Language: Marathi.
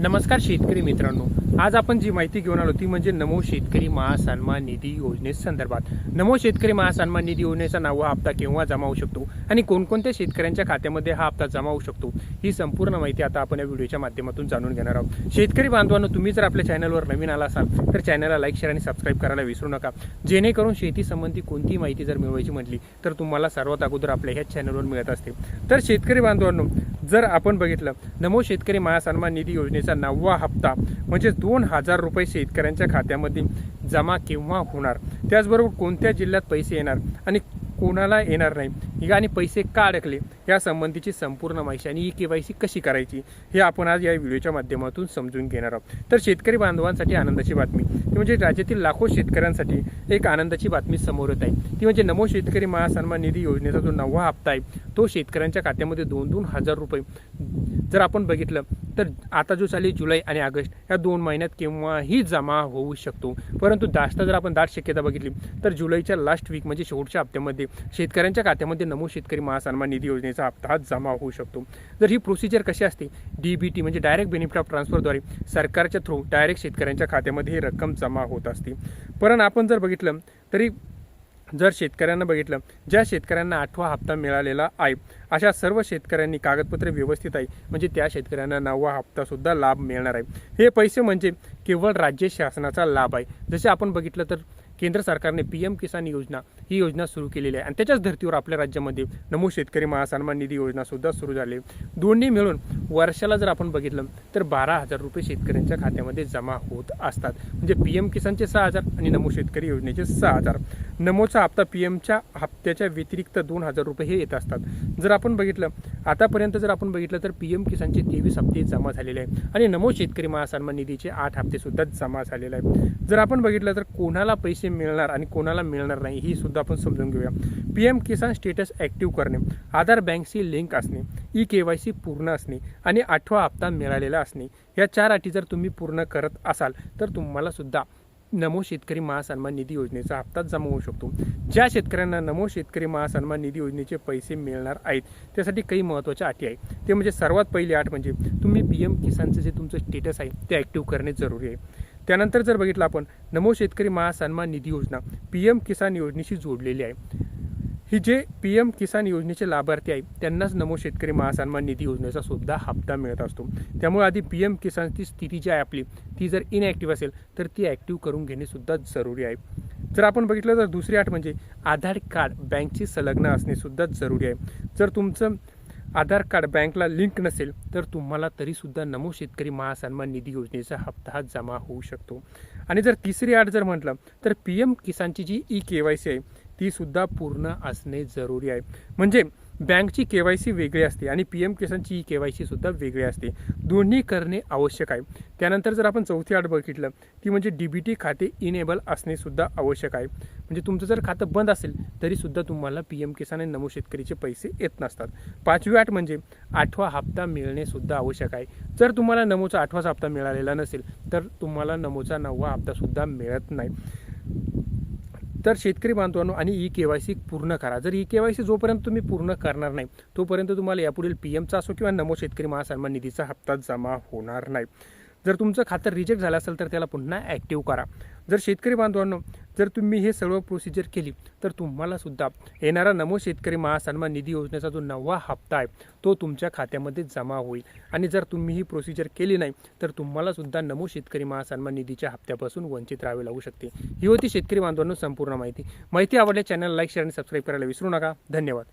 नमस्कार शेतकरी मित्रांनो, आज आपण जी माहिती घेऊन आलो ती म्हणजे नमो शेतकरी महासन्मान निधी योजनेसंदर्भात। नमो शेतकरी महासन्मान निधी योजनेचा नवा हप्ता केव्हा जमा होऊ शकतो आणि कोणकोणत्या शेतकऱ्यांच्या खात्यामध्ये हा हप्ता जमा होऊ शकतो, ही संपूर्ण माहिती आता आपण या व्हिडिओच्या माध्यमातून जाणून घेणार आहोत। शेतकरी बांधवांनो, तुम्ही जर आपल्या चॅनलवर नवीन आला असाल तर चॅनलला लाईक, शेअर आणि सबस्क्राईब करायला विसरू नका, जेणेकरून शेती संबंधी कोणती माहिती जर मिळवायची म्हटली तर तुम्हाला सर्वात अगोदर आपल्या ह्या चॅनलवर मिळत असते। तर शेतकरी बांधवांनो, जर आपण बघितलं नमो शेतकरी महासन्मान निधी योजनेचा नववा हप्ता म्हणजे 2,000 रुपये शेतकऱ्यांच्या खात्यामध्ये जमा केव्हा होणार, त्याचबरोबर कोणत्या जिल्ह्यात पैसे येणार आणि कोणाला येणार नाही आणि पैसे का अडकले या संबंधीची संपूर्ण माहिती आणि KYC कशी करायची हे आपण आज या व्हिडिओच्या माध्यमातून समजून घेणार आहोत। तर शेतकरी बांधवांसाठी आनंदाची बातमी, ती म्हणजे राज्यातील लाखो शेतकऱ्यांसाठी एक आनंदाची बातमी समोर येत आहे, ती म्हणजे नमो शेतकरी महासन्मान निधी योजनेचा जो नववा हप्ता आहे तो शेतकऱ्यांच्या खात्यामध्ये 2,000 रुपये जर आपण बघितलं तर आता जो चालू जुलै आणि ऑगस्ट या 2 महिन्यात केव्हाही जमा होऊ शकतो। परंतु जास्त जर आपण दाट शक्यता बघितली तर जुलैच्या लास्ट वीक म्हणजे शेवटच्या हप्त्यामध्ये शेतकऱ्यांच्या खात्यामध्ये नमो शेतकरी महासन्मान निधी योजनेचा हप्ता जमा होऊ शकतो। जर ही प्रोसिजर कशी असते, DBT म्हणजे डायरेक्ट बेनिफिट ऑफ ट्रान्सफरद्वारे सरकारच्या थ्रू डायरेक्ट शेतकऱ्यांच्या खात्यामध्ये ही रक्कम जमा होत असते। पण आपण जर बघितलं तरी जर शेतकऱ्यांना बघितलं, ज्या शेतकऱ्यांना 8वा हप्ता मिळालेला आहे अशा सर्व शेतकऱ्यांनी कागदपत्रे व्यवस्थित आहे म्हणजे त्या शेतकऱ्यांना 9वा हप्ता सुद्धा लाभ मिळणार आहे। हे पैसे म्हणजे केवळ राज्य शासनाचा लाभ आहे। जसे आपण बघितलं तर केंद्र सरकारने PM किसान योजना ही योजना सुरू केलेली आहे आणि त्याच्याच धर्तीवर आपल्या राज्यामध्ये नमो शेतकरी महासन्मान निधी योजना सुद्धा सुरू झाली। दोन्ही मिळून वर्षाला जर आपण बघितलं तर 12,000 रुपये शेतकऱ्यांच्या खात्यामध्ये जमा होत असतात। म्हणजे PM किसानचे 6,000 आणि नमो शेतकरी योजनेचे 6,000। नमोचा हप्ता PMच्या हप्त्याच्या व्यतिरिक्त 2,000 रुपये हे येत असतात। जर आपण बघितलं आतापर्यंत जर आपण बघितलं तर PM किसानचे 23 हप्ते जमा झालेले आहेत आणि नमो शेतकरी महासन्मान निधीचे 8 हप्ते सुद्धा जमा झालेले आहेत। जर आपण बघितलं तर कोणाला पैसे मिळणार आणि कोणाला मिळणार नाही ही सुद्धा आपण समजून घेऊया। PM किसान स्टेटस ॲक्टिव्ह करणे, आधार बँकशी लिंक असणे, KYC पूर्ण असणे आणि 8वा हप्ता मिळालेला असणे, या 4 अटी जर तुम्ही पूर्ण करत असाल तर तुम्हाला सुद्धा नमो शेतकरी महासन्मान निधी योजनेचा हप्ता जमा होऊ शकतो। ज्या शेतकऱ्यांना नमो शेतकरी महासन्मान निधी योजनेचे पैसे मिळणार आहेत त्यासाठी काही महत्त्वाच्या अटी आहेत, ते म्हणजे सर्वात पहिली अट म्हणजे तुम्ही PM किसानचं जे तुमचं स्टेटस आहे ते ॲक्टिव्ह करणे जरुरी आहे। त्यानंतर जर बघितलं आपण नमो शेतकरी महासन्मान निधी योजना PM किसान योजनेशी जोडलेली आहे। ही जे PM किसान योजनेचे लाभार्थी आहेत त्यांनाच नमो शेतकरी महासन्मान निधी योजनेचा सुद्धा हप्ता मिळत असतो। त्यामुळे आधी PM किसानची स्थिती जी आहे आपली ती जर इनॲक्टिव्ह असेल तर ती ॲक्टिव्ह करून घेणे सुद्धा जरुरी आहे। जर आपण बघितलं तर दुसरी अट म्हणजे आधार कार्ड बँकची संलग्न असणे सुद्धा जरुरी आहे। जर तुमचं आधार कार्ड बँकला लिंक नसेल तर तुम्हाला तरीसुद्धा नमो शेतकरी महासन्मान निधी योजनेचा हप्ता हा जमा होऊ शकतो। आणि जर तिसरी अट जर म्हटलं तर PM किसानची जी KYC आहे ती सुद्धा पूर्ण असणे जरुरी आहे। म्हणजे बँकची KYC वेगळी असते आणि PM किसानची KYC सुद्धा वेगळी असते, दोन्ही करणे आवश्यक आहे। त्यानंतर जर आपण चौथी अट बघितलं ती म्हणजे DBT खाते इनेबल असणे सुद्धा आवश्यक आहे। म्हणजे तुमचं जर खातं बंद असेल तरीसुद्धा तुम्हाला PM किसान आणि नमो शेतकरीचे पैसे येत नसतात। पाचवी अट म्हणजे 8वा हप्ता मिळणे सुद्धा आवश्यक आहे। जर तुम्हाला नमोचा 8वाच हप्ता मिळालेला नसेल तर तुम्हाला नमोचा 9वा हप्ता सुद्धा मिळत नाही। तर शेतकरी बांधवांनो आणि KYC पूर्ण करा। जर KYC जोपर्यंत तुम्ही पूर्ण करणार नाही तोपर्यंत तुम्हाला यापुढील PMचा असो किंवा नमो शेतकरी महासन्मान निधीचा हप्ता जमा होणार नाही। जर तुमचं खातं रिजेक्ट झालं असेल तर त्याला पुन्हा ॲक्टिव्ह करा। जर शेतकरी बांधवांनो जर तुम्ही हे सर्व प्रोसिजर केली तर तुम्हाला सुद्धा येणारा नमो शेतकरी महासन्मान निधी योजनेचा जो 9वा हप्ता आहे तो तुमच्या खात्यामध्ये जमा होईल। आणि जर तुम्ही ही प्रोसिजर केली नाही तर तुम्हाला सुद्धा नमो शेतकरी महासन्मान निधीच्या हप्त्यापासून वंचित राहावे लागू शकते। ही होती शेतकरी बांधवांनो संपूर्ण माहिती आवडल्यास चॅनल लाईक, शेअर आणि सबस्क्राईब करायला विसरू नका। धन्यवाद।